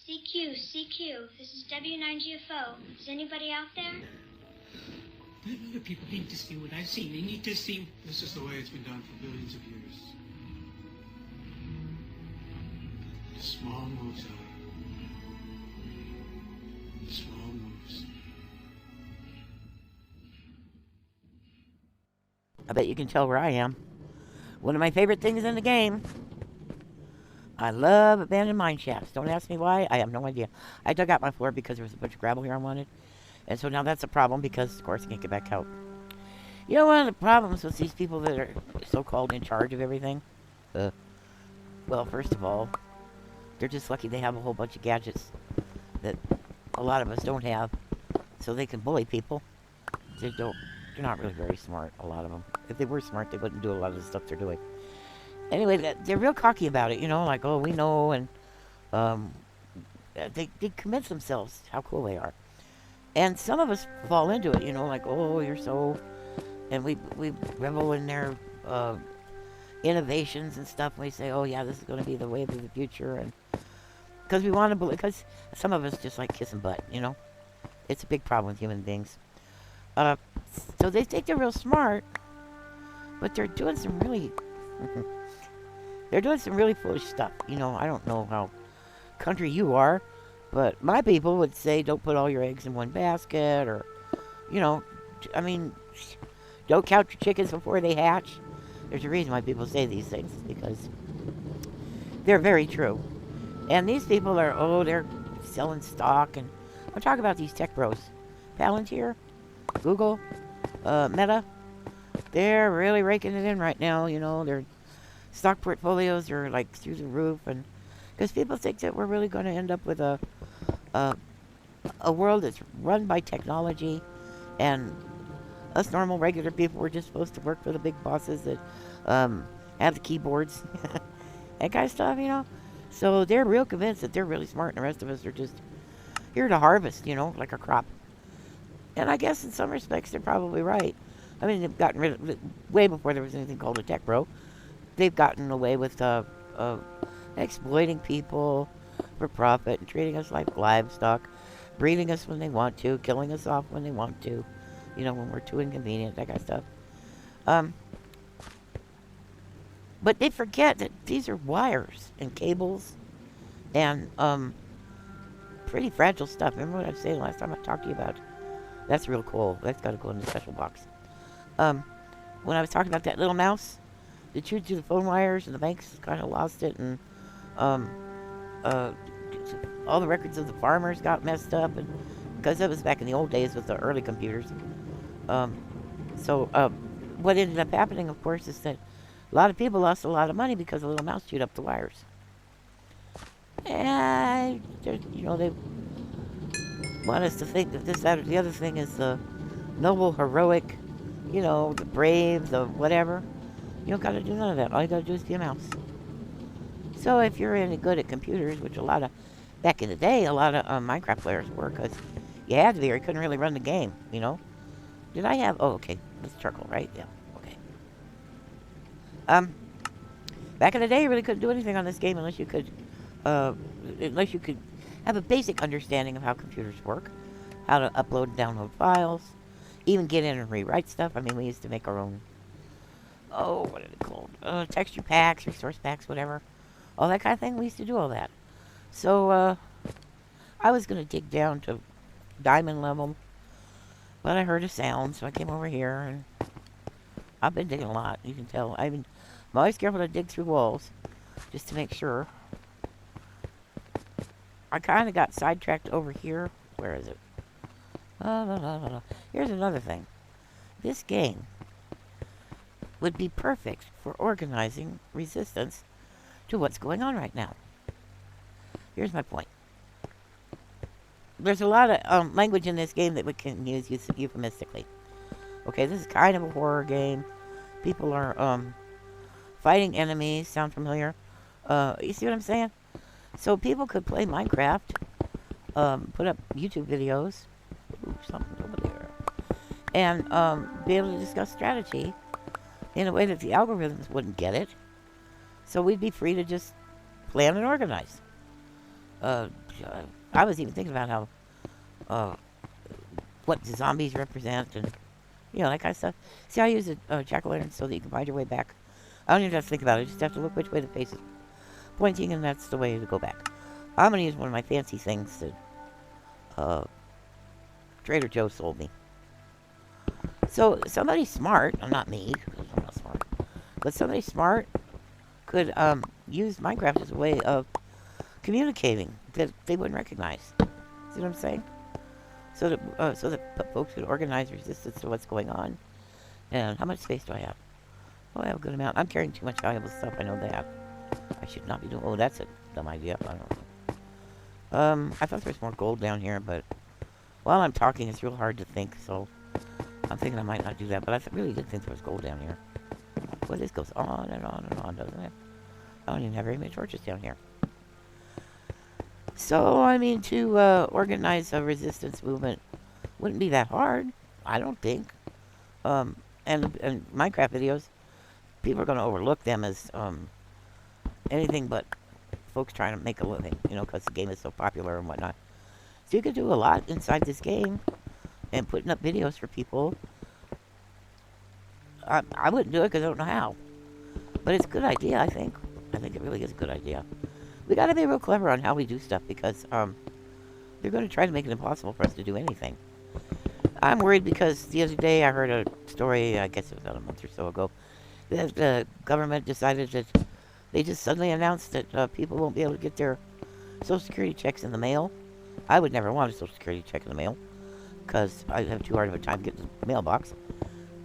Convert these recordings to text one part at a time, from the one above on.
CQ, CQ, this is W9GFO. Is anybody out there? The people need to see what I've seen. They need to see... This is the way it's been done for billions of years. Small moves, small moves. I bet you can tell where I am. One of my favorite things in the game. I love abandoned mine shafts. Don't ask me why. I have no idea. I dug out my floor because there was a bunch of gravel here I wanted. And so now that's a problem because, of course, I can't get back out. You know, one of the problems with these people that are so-called in charge of everything? Well, first of all, they're just lucky they have a whole bunch of gadgets that a lot of us don't have. So they can bully people. They're not really very smart, a lot of them. If they were smart, they wouldn't do a lot of the stuff they're doing. Anyway, they're real cocky about it, you know, like, oh, we know, and they convince themselves how cool they are. And some of us fall into it, you know, like, oh, you're so... And we revel in their innovations and stuff, and we say, oh, yeah, this is going to be the wave of the future, and because we want to believe, because some of us just like kissing butt, you know? It's a big problem with human beings. So they think they're real smart, but they're doing some really... They're doing some really foolish stuff. You know, I don't know how country you are, but my people would say don't put all your eggs in one basket, or, you know, I mean, don't count your chickens before they hatch. There's a reason why people say these things, because they're very true. And these people are, they're selling stock, and I'm talking about these tech bros. Palantir, Google, Meta, they're really raking it in right now, you know, they're stock portfolios are like through the roof, and because people think that we're really going to end up with a world that's run by technology, and us normal regular people, we're just supposed to work for the big bosses that have the keyboards, that kind of stuff, you know. So they're real convinced that they're really smart, and the rest of us are just here to harvest, you know, like a crop. And I guess in some respects they're probably right. I mean, they've gotten rid of it way before there was anything called a tech bro. They've gotten away with exploiting people for profit and treating us like livestock, breeding us when they want to, killing us off when they want to, you know, when we're too inconvenient, that kind of stuff. But they forget that these are wires and cables and pretty fragile stuff. Remember what I was saying last time I talked to you about? That's real cool. That's got to go in the special box. When I was talking about that little mouse, they chewed through the phone wires, and the banks kind of lost it, and all the records of the farmers got messed up, and because that was back in the old days with the early computers. What ended up happening, of course, is that a lot of people lost a lot of money because a little mouse chewed up the wires. And you know, they want us to think that this, that, or the other thing is the noble, heroic, you know, the brave, the whatever. You don't got to do none of that. All you got to do is be a mouse. So if you're any good at computers, which back in the day, a lot of Minecraft players were, because you had to be or you couldn't really run the game, you know. Did I have, oh, okay, that's charcoal, right? Yeah, okay. Back in the day, you really couldn't do anything on this game unless you could have a basic understanding of how computers work, how to upload and download files, even get in and rewrite stuff. I mean, we used to make our own, what are they called? Texture packs, resource packs, whatever. All that kind of thing. We used to do all that. So, I was going to dig down to diamond level, but I heard a sound, so I came over here, and I've been digging a lot. You can tell. I'm always careful to dig through walls, just to make sure. I kind of got sidetracked over here. Where is it? Here's another thing. This game would be perfect for organizing resistance to what's going on right now. Here's my point. There's a lot of language in this game that we can use euphemistically. Okay, this is kind of a horror game. People are fighting enemies. Sound familiar? You see what I'm saying? So people could play Minecraft, put up YouTube videos, something over there, and be able to discuss strategy in a way that the algorithms wouldn't get it. So we'd be free to just plan and organize. I was even thinking about how, uh, what the zombies represent and, that kind of stuff. See, I use a jack-o'-lantern so that you can find your way back. I don't even have to think about it. You just have to look which way the face is pointing, and that's the way to go back. I'm going to use one of my fancy things that Trader Joe sold me. So somebody smart, not me, because I'm not smart, but somebody smart could use Minecraft as a way of communicating that they wouldn't recognize. See what I'm saying? So that folks could organize resistance to what's going on. And how much space do I have? Oh, I have a good amount. I'm carrying too much valuable stuff. I know that. I should not be doing. Oh, that's a dumb idea. I don't know. I thought there was more gold down here, but while I'm talking, it's real hard to think. So I'm thinking I might not do that. But I really did think there was gold down here. Well, this goes on and on and on, doesn't it? I don't even have very many torches down here. So, I mean, to organize a resistance movement wouldn't be that hard, I don't think. And Minecraft videos, people are going to overlook them as anything but folks trying to make a living, because the game is so popular and whatnot. So you could do a lot inside this game and putting up videos for people. I wouldn't do it because I don't know how. But it's a good idea, I think. I think it really is a good idea. We got to be real clever on how we do stuff because they're going to try to make it impossible for us to do anything. I'm worried because the other day I heard a story, I guess it was about a month or so ago, that the government decided that they just suddenly announced that people won't be able to get their Social Security checks in the mail. I would never want a Social Security check in the mail because I have too hard of a time getting the mailbox.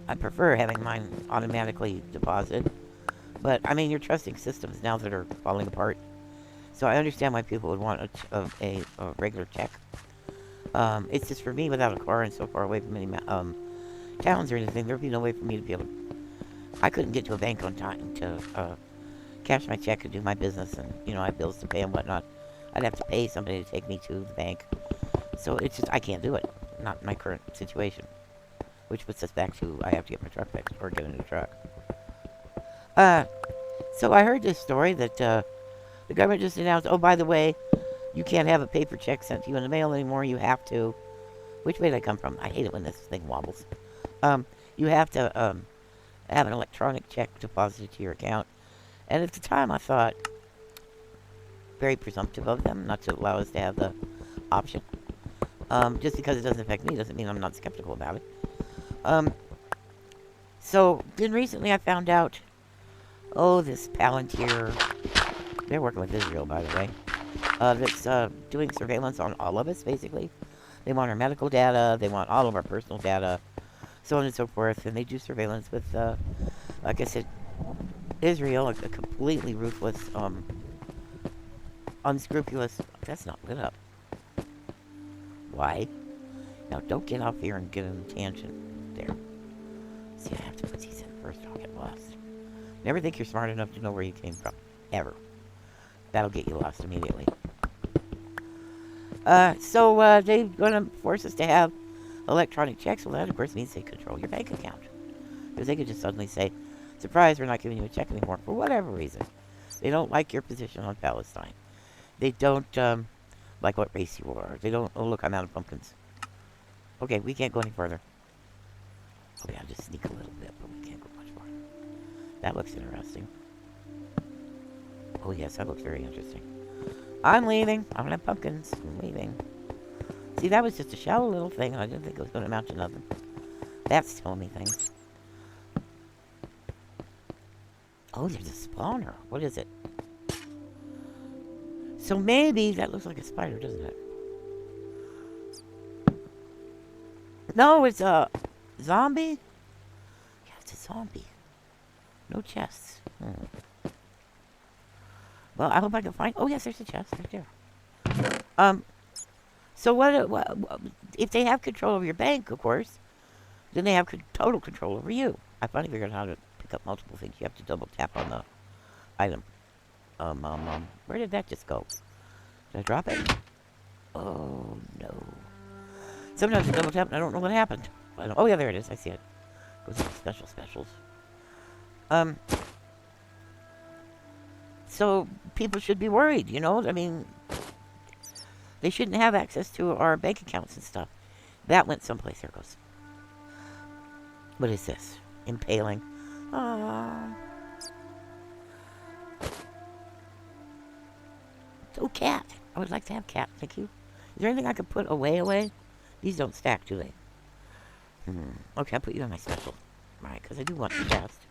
I prefer having mine automatically deposited. But, I mean, you're trusting systems now that are falling apart. So I understand why people would want a regular check. It's just for me, without a car and so far away from any towns or anything, there'd be no way for me to be able to... I couldn't get to a bank on time to cash my check and do my business. And, I have bills to pay and whatnot. I'd have to pay somebody to take me to the bank. So it's just, I can't do it. Not in my current situation. Which puts us back to, I have to get my truck fixed or get a new truck. So I heard this story that the government just announced, oh, by the way, you can't have a paper check sent to you in the mail anymore. You have to... Which way did I come from? I hate it when this thing wobbles. You have to have an electronic check deposited to your account. And at the time, I thought, very presumptive of them not to allow us to have the option. Just because it doesn't affect me doesn't mean I'm not skeptical about it. So then recently I found out, this Palantir, they're working with Israel, by the way, that's doing surveillance on all of us, basically. They want our medical data, they want all of our personal data, so on and so forth, and they do surveillance with, like I said, Israel, a completely ruthless, unscrupulous, that's not lit up. Why? Now, don't get off here and get in a tangent. There. See, I have to put these in first. I'll get lost. Never think you're smart enough to know where you came from. Ever. That'll get you lost immediately. So they're going to force us to have electronic checks. Well, that, of course, means they control your bank account. Because they could just suddenly say, surprise, we're not giving you a check anymore, for whatever reason. They don't like your position on Palestine. They don't like what race you are. They don't... Oh, look, I'm out of pumpkins. Okay, we can't go any further. Okay, I'll just sneak a little bit, but we can't go much farther. That looks interesting. Oh, yes, that looks very interesting. I'm leaving. I don't have pumpkins. I'm leaving. See, that was just a shallow little thing, and I didn't think it was going to amount to nothing. That's telling me things. Oh, there's a spawner. What is it? So maybe that looks like a spider, doesn't it? No, it's a zombie. Yeah, it's a zombie. No chests. Well, I hope I can find... Oh, yes, there's a chest right there. So what if they have control over your bank, of course, then they have total control over you. I finally figured out how to pick up multiple things. You have to double tap on the item. Where did that just go? Did I drop it? Oh, no. Sometimes I double tap and I don't know what happened. Oh, yeah, there it is. I see it. Goes to specials. So people should be worried, I mean, They shouldn't have access to our bank accounts and stuff. That went someplace. There it goes. What is this? Impaling. Oh, cat. I would like to have cat. Thank you. Is there anything I could put away? These don't stack, do they? Okay, I'll put you on my special. Right, because I do want the chest.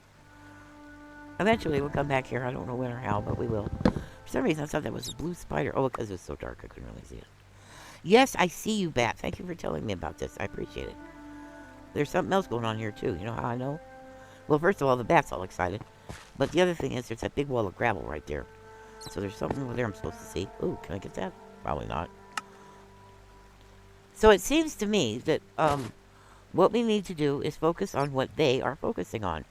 Eventually, we'll come back here. I don't know when or how, but we will. For some reason, I thought that was a blue spider. Oh, because it was so dark, I couldn't really see it. Yes, I see you, Bat. Thank you for telling me about this. I appreciate it. There's something else going on here, too. You know how I know? Well, first of all, the Bat's all excited. But the other thing is, there's that big wall of gravel right there. So there's something over there I'm supposed to see. Ooh, can I get that? Probably not. So it seems to me that what we need to do is focus on what they are focusing on,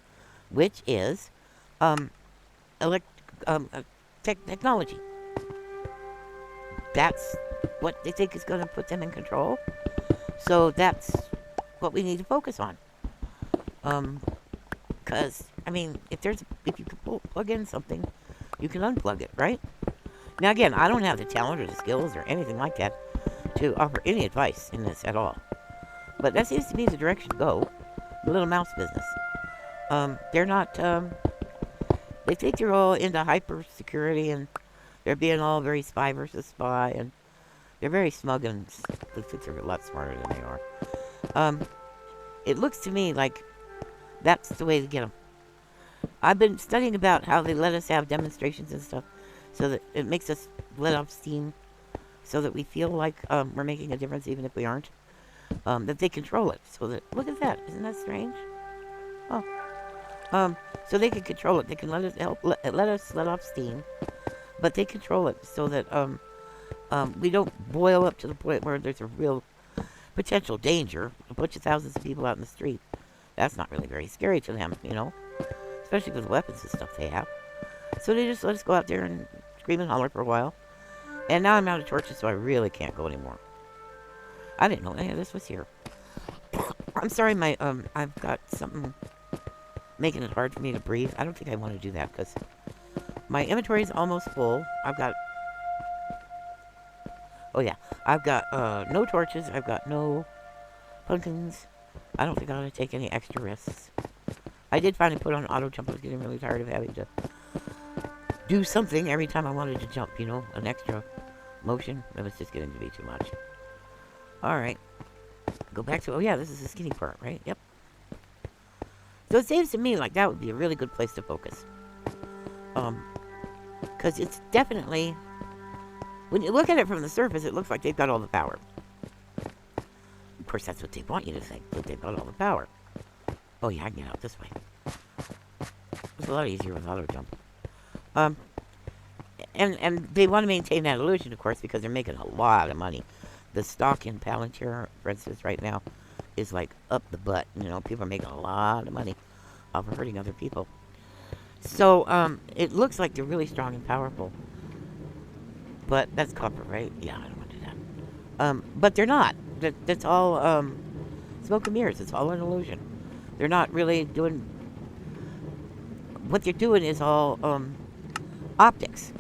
which is technology. That's what they think is going to put them in control. So that's what we need to focus on. Because, I mean, if you can plug in something, you can unplug it, right? Now, again, I don't have the talent or the skills or anything like that to offer any advice in this at all. But that seems to be the direction to go. The little mouse business. They're not, they think they're all into hyper security and they're being all very spy versus spy, and they're very smug and they think they're a lot smarter than they are. It looks to me like that's the way to get them. I've been studying about how they let us have demonstrations and stuff so that it makes us let off steam so that we feel like we're making a difference even if we aren't. That they control it so that, look at that, isn't that strange? Oh. So they can control it. They can let us let off steam, but they control it so that we don't boil up to the point where there's a real potential danger. A bunch of thousands of people out in the street. That's not really very scary to them, you know, especially with the weapons and stuff they have. So they just let us go out there and scream and holler for a while. And now I'm out of torches, so I really can't go anymore. I didn't know any of this was here. I'm sorry, I've got something making it hard for me to breathe. I don't think I want to do that because my inventory is almost full. I've got no torches. I've got no pumpkins. I don't think I ought to take any extra risks. I did finally put on auto jump. I was getting really tired of having to do something every time I wanted to jump, you know, an extra motion. It was just getting to be too much. Alright. Go back to, oh yeah, this is the skinny part, right? Yep. So it seems to me like that would be a really good place to focus. Because it's definitely, when you look at it from the surface, it looks like they've got all the power. Of course, that's what they want you to think, that they've got all the power. Oh yeah, I can get out this way. It's a lot easier with auto jump. And they want to maintain that illusion, of course, because they're making a lot of money. The stock in Palantir, for instance, right now, is like up the butt. You know, people are making a lot of money off of hurting other people. So, it looks like they're really strong and powerful. But that's copper, right? Yeah, I don't want to do that. But they're not. That's all, smoke and mirrors. It's all an illusion. They're not really doing... What they're doing is all, optics.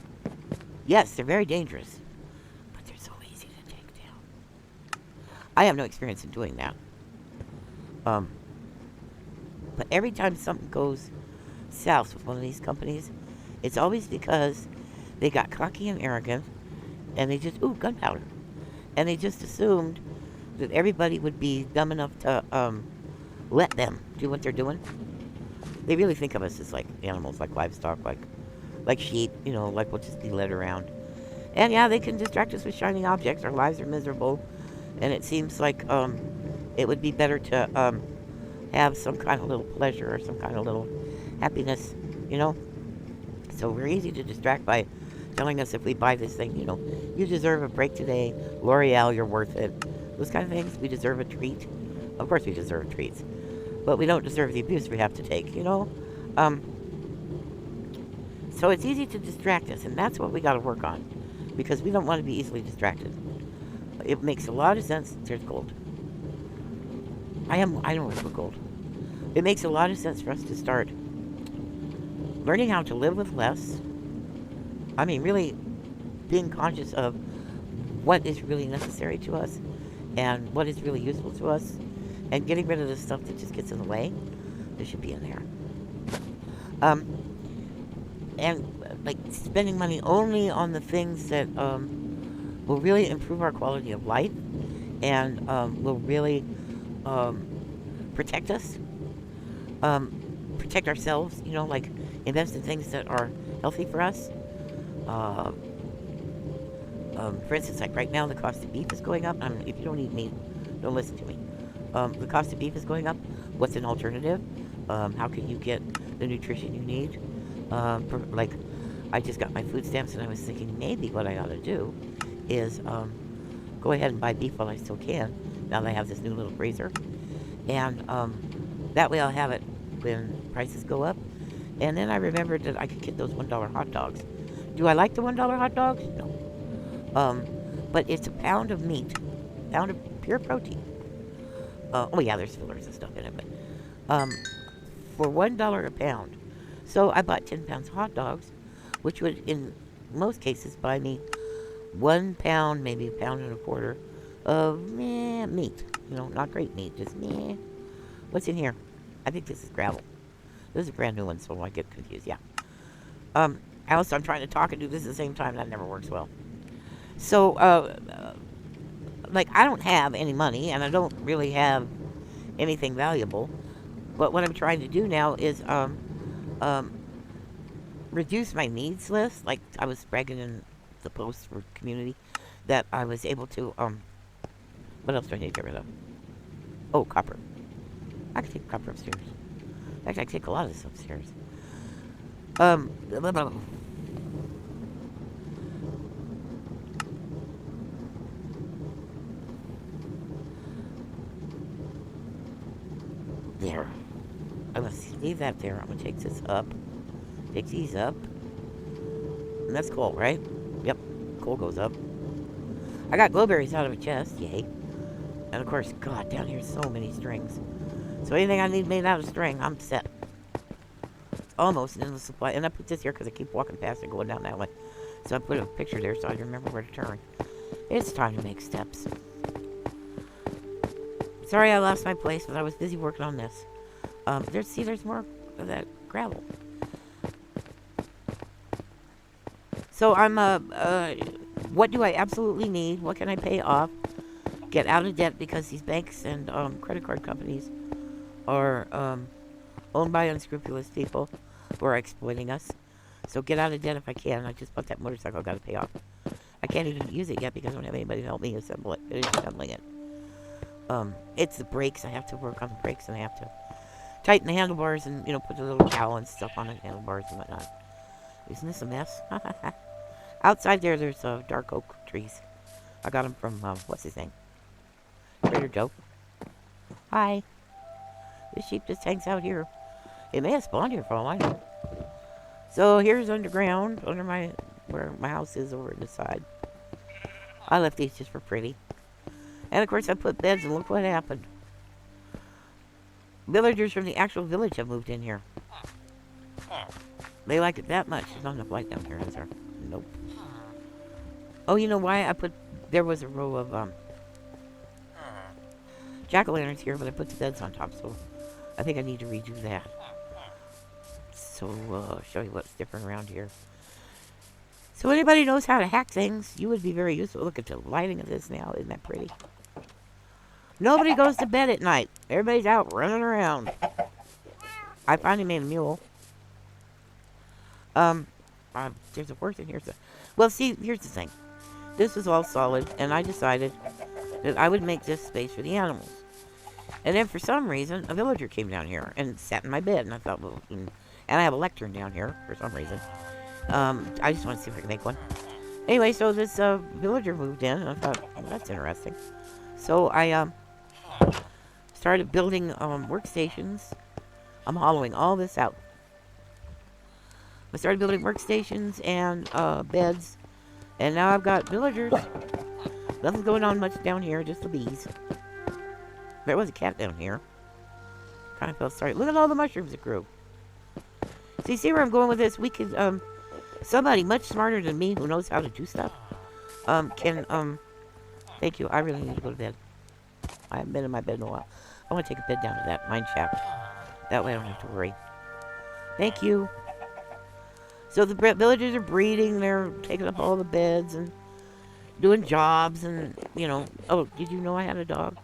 Yes, they're very dangerous. But they're so easy to take down. I have no experience in doing that. But every time something goes south with one of these companies, it's always because they got cocky and arrogant, and they just, ooh, gunpowder. And they just assumed that everybody would be dumb enough to let them do what they're doing. They really think of us as like animals, like livestock, like sheep, you know, like we'll just be led around. And yeah, they can distract us with shining objects. Our lives are miserable, and it seems like it would be better to have some kind of little pleasure or some kind of little happiness, you know. So we're easy to distract by telling us if we buy this thing, you know, you deserve a break today, L'Oreal, you're worth it. Those kind of things. We deserve a treat. Of course we deserve treats, but we don't deserve the abuse we have to take, you know. So it's easy to distract us, and that's what we got to work on, because we don't want to be easily distracted. It makes a lot of sense. There's gold. I don't look for gold. It makes a lot of sense for us to start learning how to live with less. I mean, really being conscious of what is really necessary to us and what is really useful to us, and getting rid of the stuff that just gets in the way. This should be in there. And like spending money only on the things that will really improve our quality of life and will really protect us, protect ourselves, like invest in things that are healthy for us. For instance, like right now, the cost of beef is going up. If you don't eat meat, don't listen to me. The cost of beef is going up. What's an alternative? How can you get the nutrition you need? Like, I just got my food stamps, and I was thinking maybe what I ought to do is go ahead and buy beef while I still can. Now that I have this new little freezer, and that way I'll have it when prices go up. And then I remembered that I could get those $1 hot dogs. Do I like the $1 hot dogs? No. But it's a pound of meat, pound of pure protein. Oh yeah, there's fillers and stuff in it, but for $1 a pound. So I bought 10 pounds of hot dogs, which would, in most cases, buy me 1 pound, maybe a pound and a quarter of meat. Not great meat, just meh. What's in here? I think this is gravel. This is a brand new one, so I get confused. Yeah. Also, I'm trying to talk and do this at the same time. That never works well. So, like, I don't have any money, and I don't really have anything valuable. But what I'm trying to do now is reduce my needs list. Like, I was bragging in the post for community that I was able to, what else do I need to get rid of? Oh, copper. I can take copper upstairs. In fact, I can take a lot of this upstairs. There. I'm going to leave that there. I'm going to take this up. Take these up. And that's coal, right? Yep. Coal goes up. I got glowberries out of a chest. Yay. And of course, God, down here so many strings. So anything I need made out of string, I'm set. It's almost an endless supply. And I put this here because I keep walking past it going down that way. So I put a picture there so I remember where to turn. It's time to make steps. Sorry I lost my place, but I was busy working on this. There's more of that gravel. So I'm, what do I absolutely need? What can I pay off? Get out of debt, because these banks and credit card companies are owned by unscrupulous people who are exploiting us. So get out of debt if I can. I just bought that motorcycle. I've got to pay off. I can't even use it yet because I don't have anybody to help me assemble it. Finish assembling it. It's the brakes. I have to work on the brakes, and I have to tighten the handlebars and, put the little cowl and stuff on the handlebars and whatnot. Isn't this a mess? Outside there's dark oak trees. I got them from, what's his name? Trader Joe. Hi. This sheep just hangs out here. It may have spawned here for all I know. So here's underground, under where my house is over on the side. I left these just for pretty. And of course I put beds, and look what happened. Villagers from the actual village have moved in here. They like it that much. There's not enough light down here, is there? Nope. Oh, you know why? There was a row of, jack-o'-lanterns here, but I put the beds on top, so I think I need to redo that. So, I'll show you what's different around here. So anybody knows how to hack things, you would be very useful. Look at the lighting of this now. Isn't that pretty? Nobody goes to bed at night. Everybody's out running around. I finally made a mule. There's a horse in here. Well, see, here's the thing. This was all solid, and I decided that I would make this space for the animals. And then for some reason, a villager came down here and sat in my bed, and I thought, well, and I have a lectern down here for some reason. I just want to see if I can make one. Anyway, so this villager moved in, and I thought, well, that's interesting. So I started building workstations. I'm hollowing all this out. I started building workstations and beds, and now I've got villagers. Nothing's going on much down here, just the bees. There was a cat down here. Kind of felt sorry. Look at all the mushrooms that grew. So you see where I'm going with this? We could, somebody much smarter than me who knows how to do stuff, can Thank you. I really need to go to bed. I haven't been in my bed in a while. I want to take a bed down to that mine shaft. That way I don't have to worry. Thank you. So the villagers are breeding. They're taking up all the beds and doing jobs and, you know. Oh, did you know I had a dog?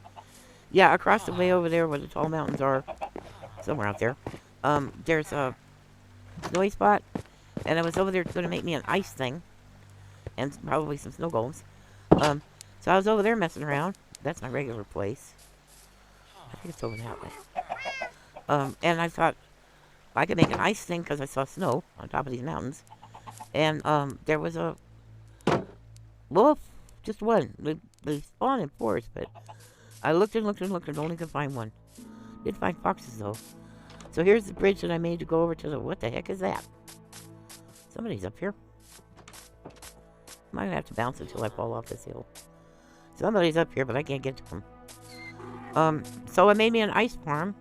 Yeah, across the way over there where the tall mountains are, somewhere out there, there's a snowy spot. And I was over there going to make me an ice thing. And probably some snow golems. So I was over there messing around. That's my regular place. I think it's over that way. And I thought I could make an ice thing because I saw snow on top of these mountains. And there was a wolf, just one. They spawn in fours, but I looked and looked and looked and only could find one. Did find foxes though. So here's the bridge that I made to go over to the. What the heck is that? Somebody's up here. I'm gonna have to bounce until I fall off this hill. Somebody's up here, but I can't get to them. So I made me an ice farm.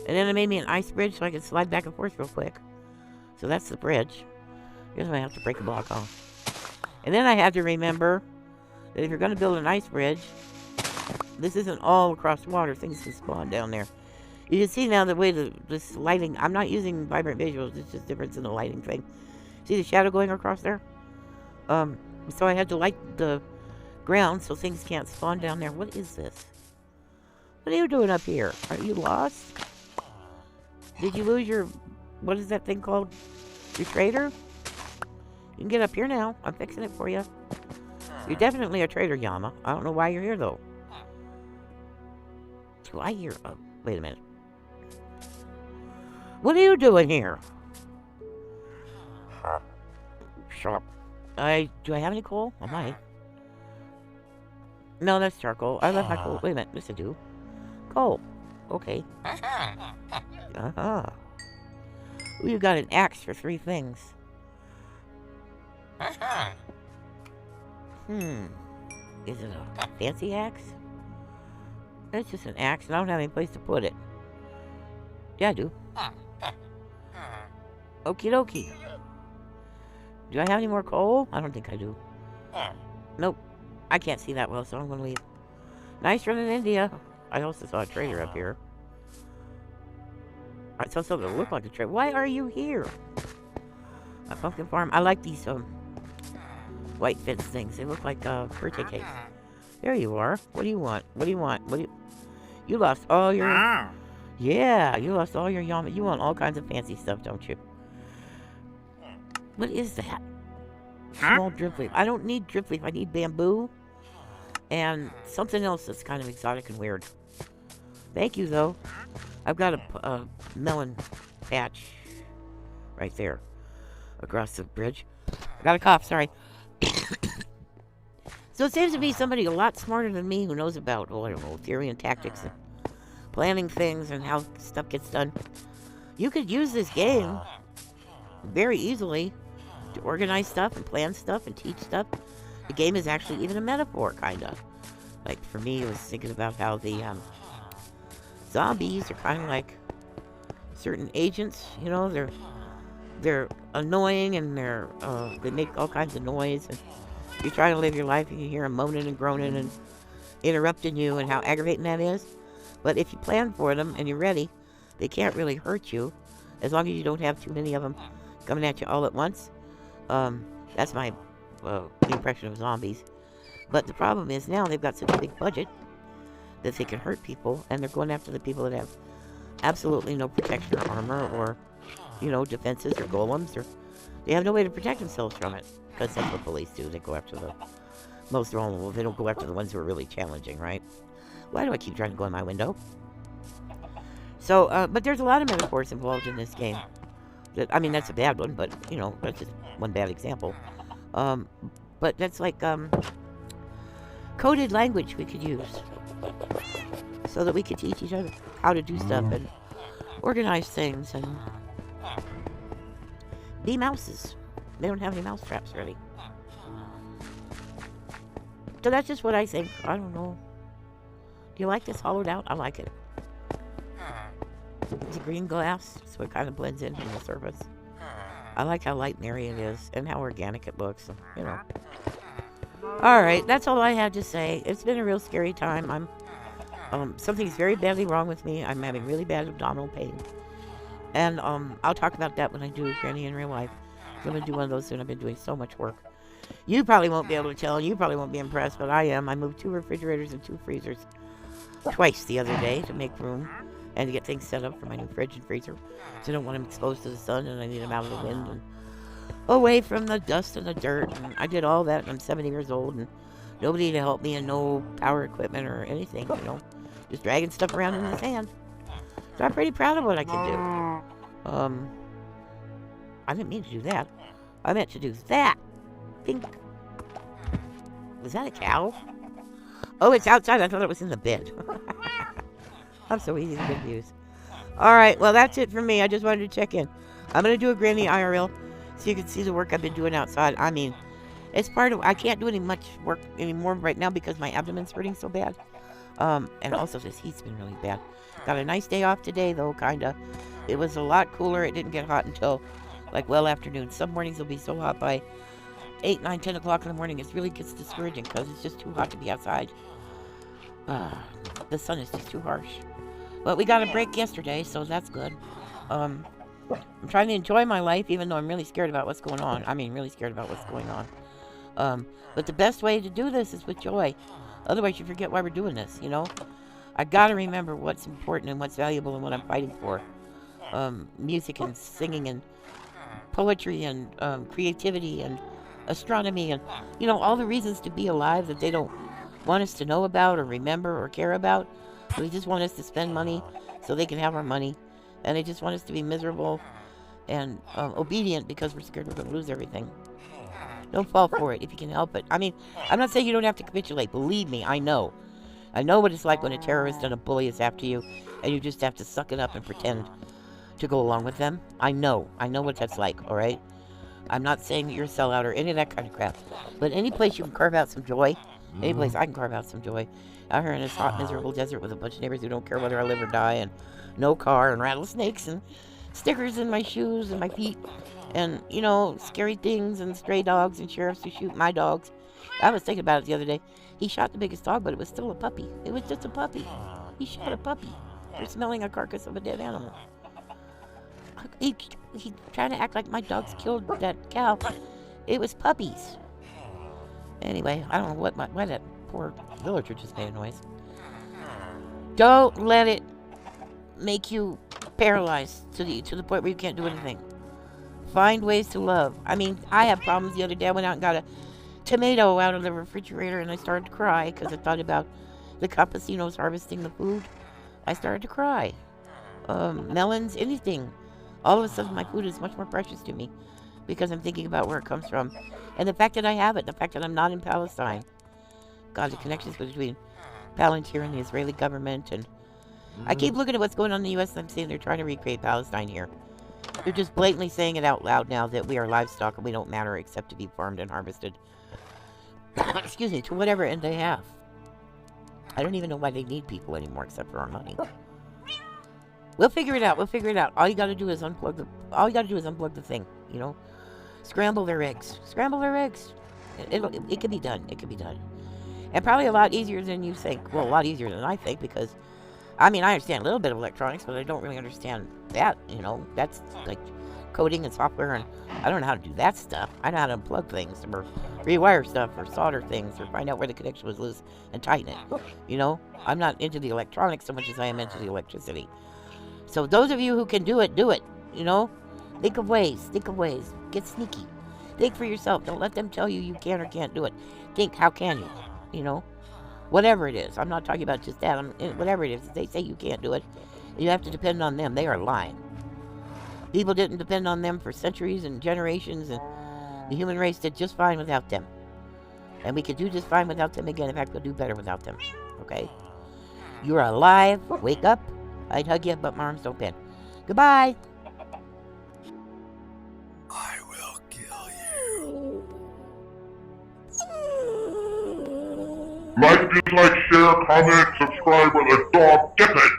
And then I made me an ice bridge so I could slide back and forth real quick. So that's the bridge. Here's where I have to break a block off. And then I had to remember that if you're going to build an ice bridge, this isn't all across water. Things can spawn down there. You can see now the way this lighting... I'm not using vibrant visuals. It's just difference in the lighting thing. See the shadow going across there? So I had to light the ground so things can't spawn down there. What is this? What are you doing up here? Are you lost? Did you lose your... What is that thing called? Your trader? You can get up here now. I'm fixing it for you. You're definitely a trader, Yama. I don't know why you're here, though. Do I hear... Oh, wait a minute. What are you doing here? Sharp. Do I have any coal? I might. No, that's charcoal. I left my coal. Wait a minute. Yes, I do. Coal. Okay. Uh-huh. Ooh, you got an axe for 3 things. Is it a fancy axe? It's just an axe, and I don't have any place to put it. Yeah, I do. Okie dokie. Do I have any more coal? I don't think I do. Nope. I can't see that well, so I'm gonna leave. Nice run in India. I also saw a trader up here. I saw something that looked like a trader. Why are you here? A pumpkin farm. I like these white fence things. They look like birthday cakes. There you are. What do you want? What do you want? What do you... You lost all your... Yeah, you lost all your yama. You want all kinds of fancy stuff, don't you? What is that? Small drip leaf. I don't need drip leaf. I need bamboo. And something else that's kind of exotic and weird. Thank you, though. I've got a melon patch right there across the bridge. I got a cough, sorry. So it seems to be somebody a lot smarter than me who knows about, well, I don't know, theory and tactics and planning things and how stuff gets done. You could use this game very easily to organize stuff and plan stuff and teach stuff. The game is actually even a metaphor, kind of. Like, for me, I was thinking about how the zombies are kind of like certain agents, you know, they're annoying and they make all kinds of noise, and you try to live your life and you hear them moaning and groaning and interrupting you and how aggravating that is. But if you plan for them and you're ready, they can't really hurt you as long as you don't have too many of them coming at you all at once. That's my impression of zombies. But the problem is now they've got such a big budget that they can hurt people, and they're going after the people that have absolutely no protection or armor or, you know, defenses or golems, or they have no way to protect themselves from it, because that's what police do. They go after the most vulnerable. They don't go after the ones who are really challenging, right? Why do I keep trying to go in my window? So, but there's a lot of metaphors involved in this game. I mean, that's a bad one, but, you know, that's just one bad example. But that's like coded language we could use so that we could teach each other how to do stuff and organize things and be mouses. They don't have any mouse traps ready. So that's just what I think. I don't know. Do you like this hollowed out? I like it. It's green glass, so it kind of blends in from the surface. I like how light and airy it is, and how organic it looks, you know. All right, that's all I had to say. It's been a real scary time. Something's very badly wrong with me. I'm having really bad abdominal pain. And I'll talk about that when I do Granny in real life. I'm going to do one of those soon. I've been doing so much work. You probably won't be able to tell. You probably won't be impressed, but I am. I moved 2 refrigerators and 2 freezers twice the other day to make room and to get things set up for my new fridge and freezer. So I don't want them exposed to the sun, and I need them out of the wind and away from the dust and the dirt. And I did all that, and I'm 70 years old, and nobody to help me, and no power equipment or anything, just dragging stuff around in the sand. So I'm pretty proud of what I can do. I didn't mean to do that. I meant to do that. Pink. Was that a cow? Oh, it's outside. I thought it was in the bed. I'm so easy to confuse. All right, well, that's it for me. I just wanted to check in. I'm going to do a Granny IRL so you can see the work I've been doing outside. I mean, it's part of... I can't do any much work anymore right now because my abdomen's hurting so bad. And also this heat's been really bad. Got a nice day off today, though, kind of. It was a lot cooler. It didn't get hot until, like, well afternoon. Some mornings will be so hot by 8, 9, 10 o'clock in the morning. It really gets discouraging because it's just too hot to be outside. The sun is just too harsh. But we got a break yesterday, so that's good. I'm trying to enjoy my life, even though I'm really scared about what's going on. I mean, really scared about what's going on. But the best way to do this is with joy. Otherwise, you forget why we're doing this, I gotta remember what's important and what's valuable and what I'm fighting for. Music and singing and poetry and creativity and astronomy and, all the reasons to be alive that they don't want us to know about or remember or care about. They just want us to spend money so they can have our money. And they just want us to be miserable and obedient because we're scared we're going to lose everything. Don't fall for it if you can help it. I mean, I'm not saying you don't have to capitulate. Believe me, I know. I know what it's like when a terrorist and a bully is after you, and you just have to suck it up and pretend to go along with them. I know what that's like, all right? I'm not saying that you're a sellout or any of that kind of crap. But any place you can carve out some joy, any place I can carve out some joy, out here in this hot, miserable desert with a bunch of neighbors who don't care whether I live or die, and no car, and rattlesnakes, and stickers in my shoes and my feet, and, scary things, and stray dogs, and sheriffs who shoot my dogs. I was thinking about it the other day. He shot the biggest dog, but it was still a puppy. It was just a puppy. He shot a puppy for smelling a carcass of a dead animal. He trying to act like my dogs killed that cow. It was puppies. Anyway, I don't know why that poor villager just made a noise. Don't let it make you paralyzed to the point where you can't do anything. Find ways to love. I mean, I had problems the other day. I went out and got a tomato out of the refrigerator and I started to cry because I thought about the campesinos harvesting the food. I started to cry. Melons, anything. All of a sudden my food is much more precious to me because I'm thinking about where it comes from. And the fact that I have it, the fact that I'm not in Palestine. God, the connections between Palantir and the Israeli government. And I keep looking at what's going on in the U.S. and I'm saying they're trying to recreate Palestine here. They're just blatantly saying it out loud now that we are livestock and we don't matter except to be farmed and harvested. Excuse me, to whatever end they have. I don't even know why they need people anymore except for our money. We'll figure it out. All you gotta do is unplug the thing, Scramble their eggs. It can be done. And probably a lot easier than you think. Well, a lot easier than I think because, I understand a little bit of electronics, but I don't really understand that, That's like coding and software, and I don't know how to do that stuff. I know how to unplug things or rewire stuff or solder things or find out where the connection was loose and tighten it, I'm not into the electronics so much as I am into the electricity. So those of you who can do it, Think of ways. Get sneaky. Think for yourself. Don't let them tell you you can or can't do it. Think, how can you? Whatever it is. I'm not talking about just that. Whatever it is. If they say you can't do it, you have to depend on them. They are lying. People didn't depend on them for centuries and generations, and the human race did just fine without them. And we could do just fine without them again. In fact, we'll do better without them. Okay? You're alive. Wake up. I'd hug you, but my arms don't bend. Goodbye. I will kill you. Like, dislike, share, comment, subscribe, or the dog gets it!